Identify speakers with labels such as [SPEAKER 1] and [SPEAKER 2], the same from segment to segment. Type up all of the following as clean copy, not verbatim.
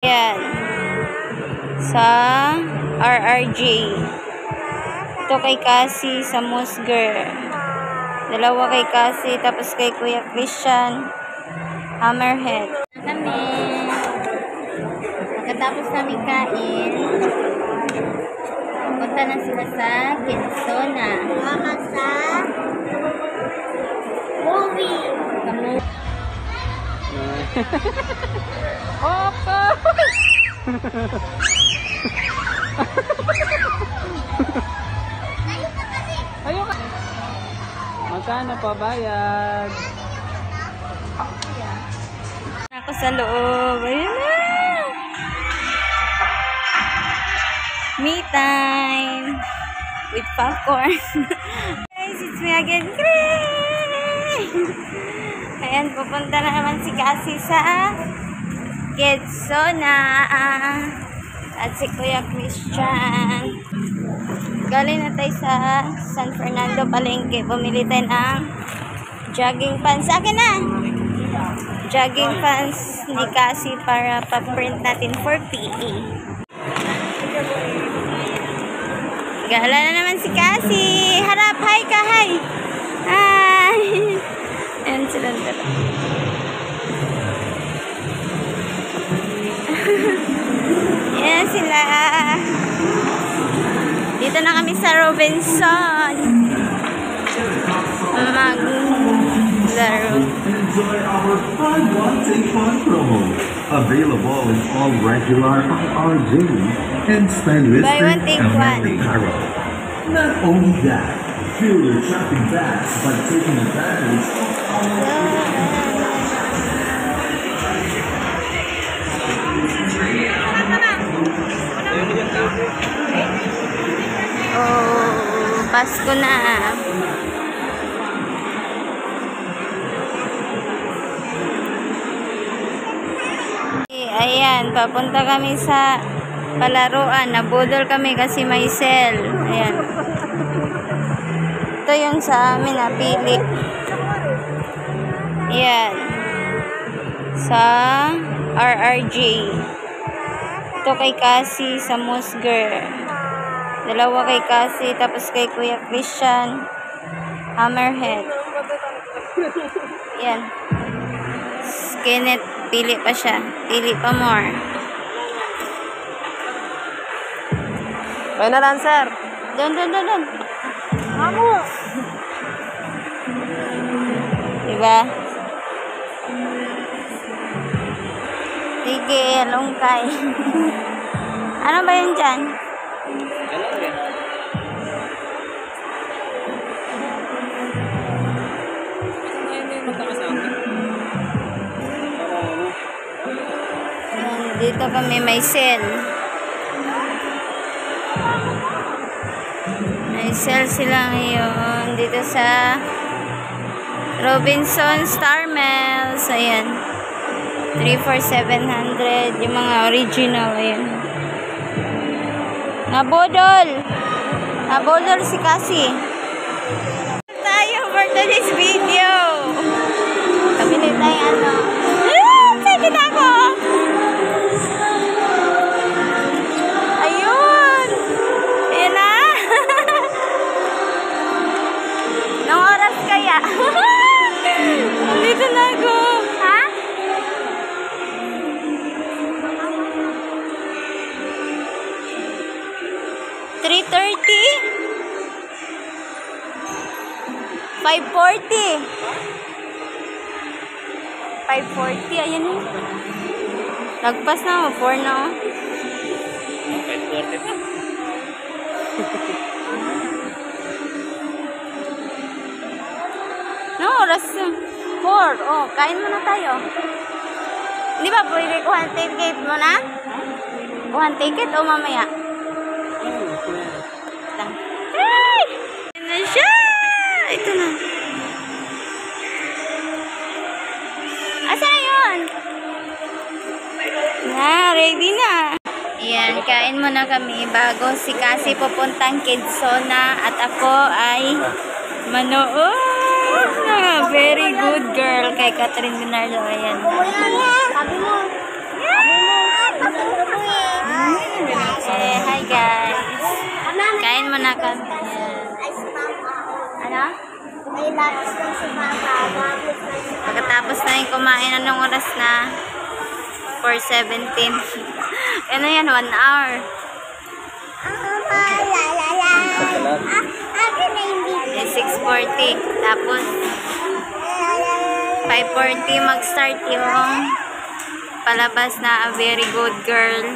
[SPEAKER 1] Ayan. Sa RRG. Ito kay Cassie sa Musger. Dalawa kay Cassie, tapos kay Kuya Christian, Hammerhead. Kami. Pagkatapos namin kain, punta na sila sa Kidsona. Mama sa movie. Opo! Ayun ka! Magkano pa bayad? Ako sa loob. Ayun na! Me time! With popcorn. Guys, it's me again. Ayan, pupunta na naman si Cassie sa Kidsona. At si Kuya Christian. Galing na tayo sa San Fernando Palengke. Bumili tayo ng jogging pants. Akin na! Jogging pants ni Cassie para pa-print natin for PE. Gala na naman si Cassie. Harap! Hi ka! Hi! Hi! Ayan sila dala. Ayan sila. Dito na kami sa Robinson. Maglaro.
[SPEAKER 2] Enjoy our Buy One Take One promo. Available in all regular RRJ and stylistic
[SPEAKER 1] Buy one, take one.
[SPEAKER 2] apparel. Not only that, fill your shopping bags by taking advantage of
[SPEAKER 1] Oh, Pasko na. Ayan, papunta kami sa palaruan. Nabudol kami kasi may sale. Ayan. Ito yung sa amin napili. Ayan. Sa RRG. Ito kay Cassie sa Musger. Dalawa kay Cassie, tapos kay Kuya Christian, Hammerhead. Ayan. Kenneth, pili pa siya. Pili pa more.
[SPEAKER 3] Kaya na lang, sir.
[SPEAKER 1] Doon. Mamo! Diba? Sige, lungkay. Ano ba yun dyan? Dito kami may sale. May sale sila ngayon dito sa Robinson Star Mills. Ayan. 3 for 700. Yung mga original. Ayan. Nabodol si Cassie. Tayo for today's video. Kabili tayo ano. Excited ako. Ayun. Ayan na. Nung oras kaya. Dito na ako. Ha? $3.30? $5.40? $5.40? Ayan o. Lagpas na. 4 na o. $5.40 pa. No, oras 4. Oh, kain muna tayo. Di ba pwede kuhan ticket mo na? Kuhan ticket o mamaya? Hey! Ito na siya! Ito na. Asa na yun? Na, ready na. Ayan, kain muna kami bago si Cassie pupuntang Kidsona at ako ay manood. Very good girl kay Catherine Dinardo. Ayan.
[SPEAKER 3] Sabi mo.
[SPEAKER 4] May lapis lang si Papa.
[SPEAKER 1] Pagkatapos namin kumain, anong oras na? 4:17. Ano yan? 1 hour. Eh, 6:40. Tapos, 5:40 mag-start yung palabas na A Very Good Girl.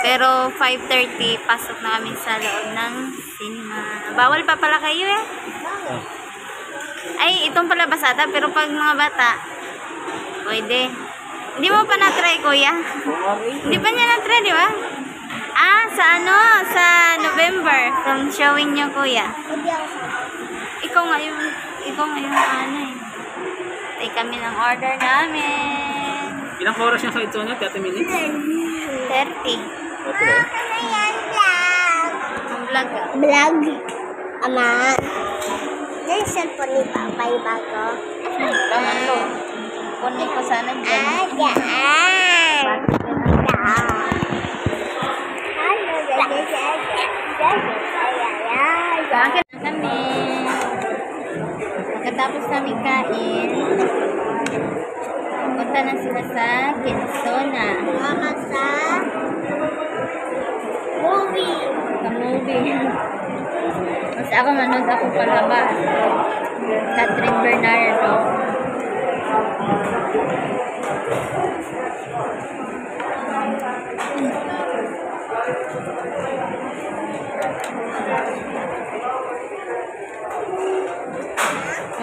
[SPEAKER 1] Pero 5:30, pasok na kami sa loob ng cinema. Bawal pa pala kayo eh. Ay, itong palabas ata, pero pag mga bata, pwede. Hindi mo pa na-try, kuya? Hindi pa niya na-try, di ba? Ah, sa ano? Sa November. From showing niyo, kuya. Ikaw nga yung ano eh. Tay kami ng order namin.
[SPEAKER 3] Ilang oras yung sa ito niya? 30 minutes?
[SPEAKER 1] 30.
[SPEAKER 3] Okay.
[SPEAKER 1] Ang vlog ah.
[SPEAKER 4] Vlog. Ama. Yung cellphone ni Papa yung bago.
[SPEAKER 1] Pangatlo. Kunin ko sana dyan.
[SPEAKER 4] Diyan.
[SPEAKER 1] Bakit na kami? Pagkatapos namin kain, punta na sila sa Kidsona.
[SPEAKER 4] Mama sa movie.
[SPEAKER 1] Sa movie. Mas ako manood ako palabas. Catherine Bernardo.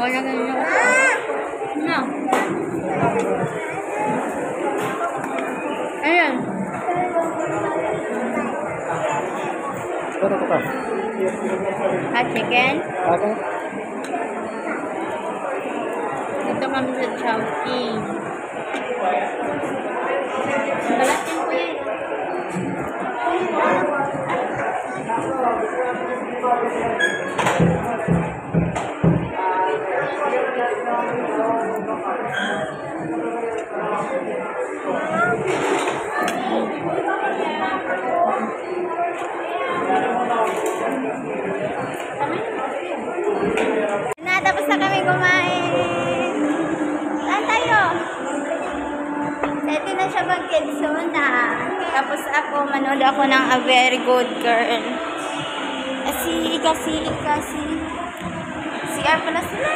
[SPEAKER 1] Wala ganyan. No. Ayan.
[SPEAKER 3] Ano ito pa?
[SPEAKER 1] Hot chicken.
[SPEAKER 3] Okay.
[SPEAKER 1] Dito kami sa Chowking. Balat yan ko yan. Tapos na kami kumain. Saan tayo? Pwede na siya mag-Kidsona. Tapos ako, manood ako ng A Very Good Girl. Kasi CR pala sila.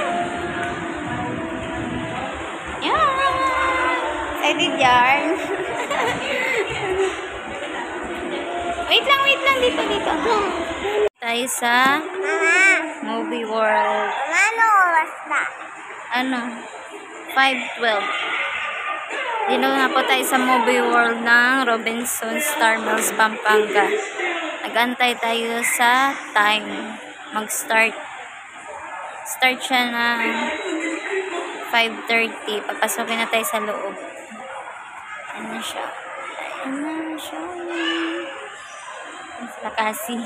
[SPEAKER 1] Yan! Excited yarn. Wait lang, dito. Tayo sa Movie World.
[SPEAKER 4] Ano oras na?
[SPEAKER 1] Ano? 5:12. Dito na po tayo sa Movie World ng Robinson Star Mills, Pampanga. Nag-antay tayo sa time. Mag-start. Start siya ng 5:30. Papasokin na tayo sa loob. Ano siya? Sila kasi.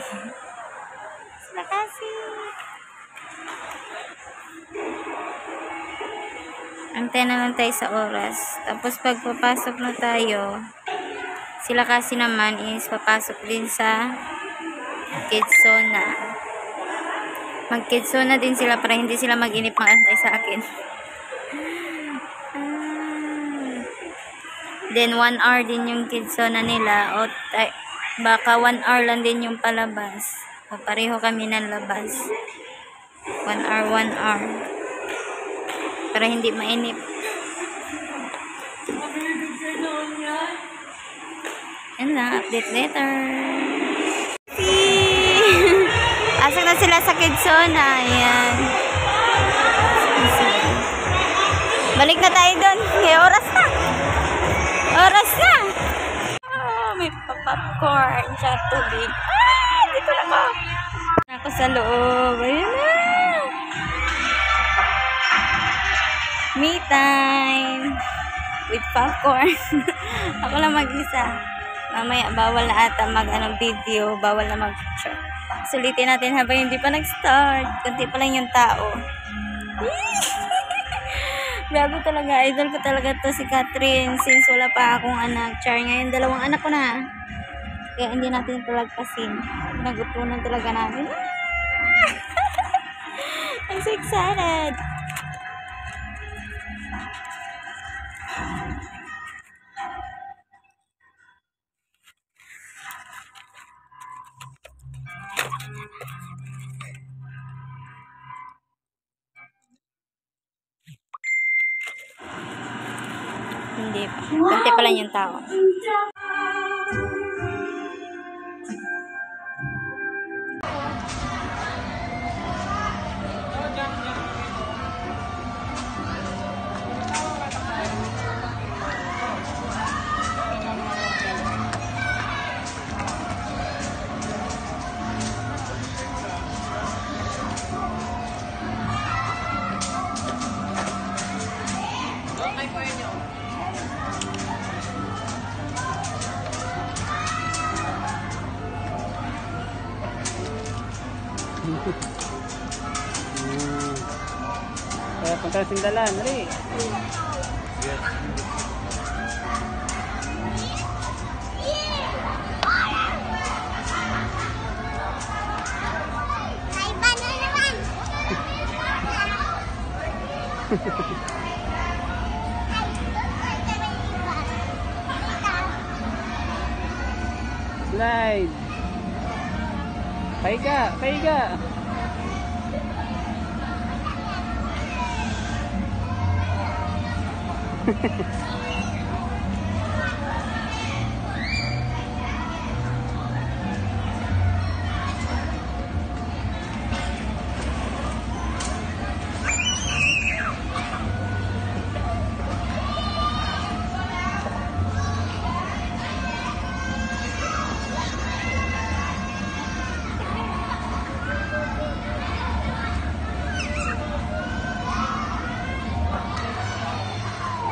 [SPEAKER 1] Antay na lang tayo sa oras. Tapos pagpapasok na tayo, sila kasi naman is papasok din sa Kidsona. Mag-Kidsona din sila para hindi sila mag-inip mag-antay sa akin. Then 1 hour din yung Kidsona nila o baka 1 hour lang din yung palabas. O pareho kami ng labas. 1 hour, 1 hour. Para hindi mainip. Yan na, update later. Asok na sila sa Kidsona. Ayan. Balik na tayo doon. Ngayon, oras na. Oh, may popcorn. Tsaka tubig. Dito na ako. Ako sa loob. Ayun na. Me time. With popcorn. Ako lang mag-isa. Mamaya, bawal na ata video. Bawal na mag-picture. Sulitin natin habang hindi pa nag-start. Kunti pa lang yung tao. Grabe talaga. Idol ko talaga to si Catherine. Since wala pa akong anak. Char, ngayon 2 anak ko na. Kaya hindi natin palagpasin. Nagutunan talaga namin. I'm so excited. Hindi pa. Kunti pa lang yung tao.
[SPEAKER 3] Kaya punta sa Sindalan, rin.
[SPEAKER 4] Ay, paano naman?
[SPEAKER 3] Slide. Paiga, paiga.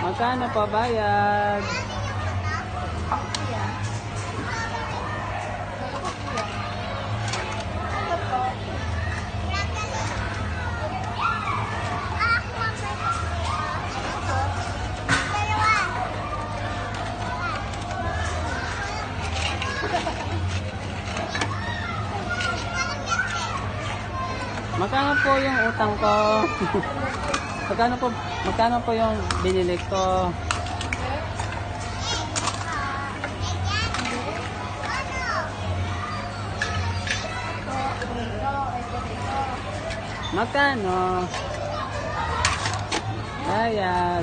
[SPEAKER 3] Magkano pa bayad? Magkano po yung utang ko? Magkano po yung binili ko? Magkano? Bayad.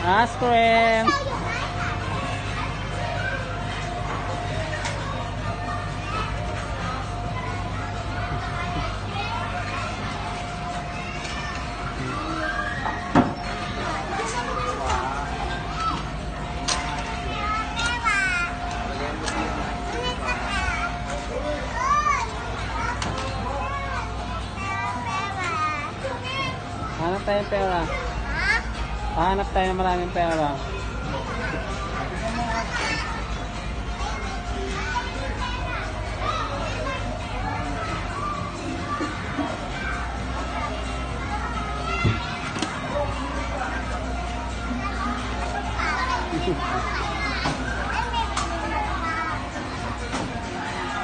[SPEAKER 3] Ice cream. Hanap tayo ng pera. Hanap tayo ng maraming pera.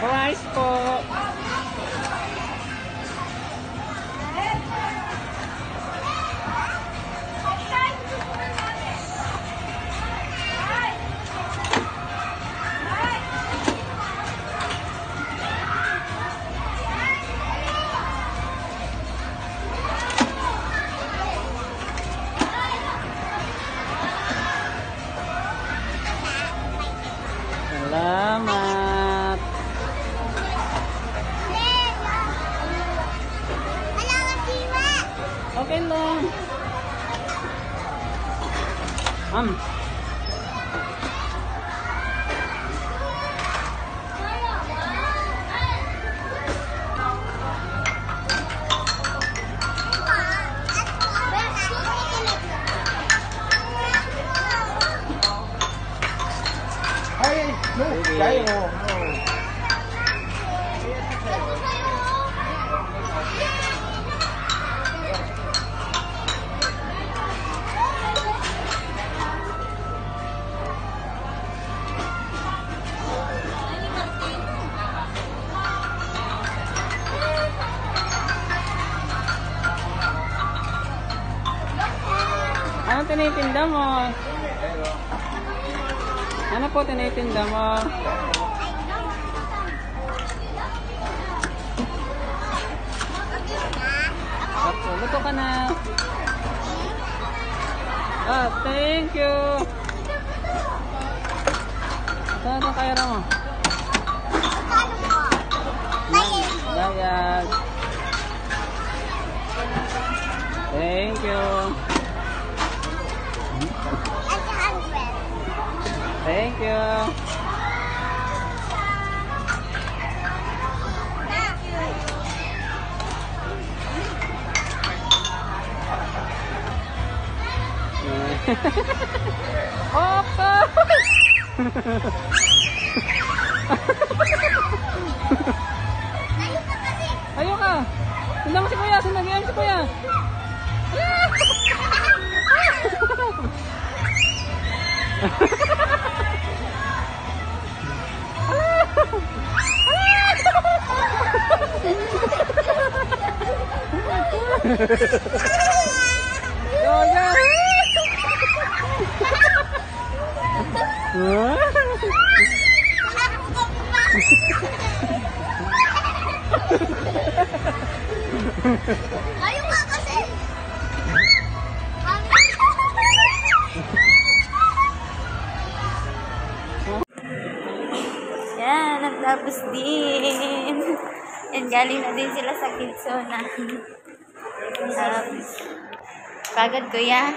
[SPEAKER 3] Price po. Salamat. Okay lang. tinitinda mo? Ano po tinitinda mo? Ako, luto ka na. Ah, thank you. Saan ang kaya mo? Bayad. Thank you. Thank you. Opo! Ayaw ka! Sundan mo si Kuya! Sundan mo si Kuya! Kuya!
[SPEAKER 4] Ayaw nga kasi.
[SPEAKER 1] Yan, nagtapos din. And galing na din sila sa Kidsona. Pagod kuya.